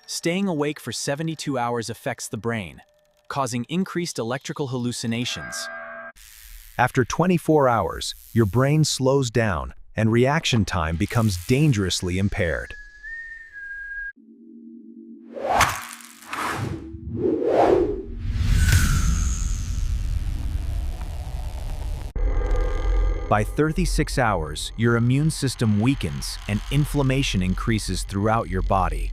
Staying awake for 72 hours affects the brain, causing increased electrical hallucinations. After 24 hours, your brain slows down and reaction time becomes dangerously impaired. By 36 hours, your immune system weakens and inflammation increases throughout your body.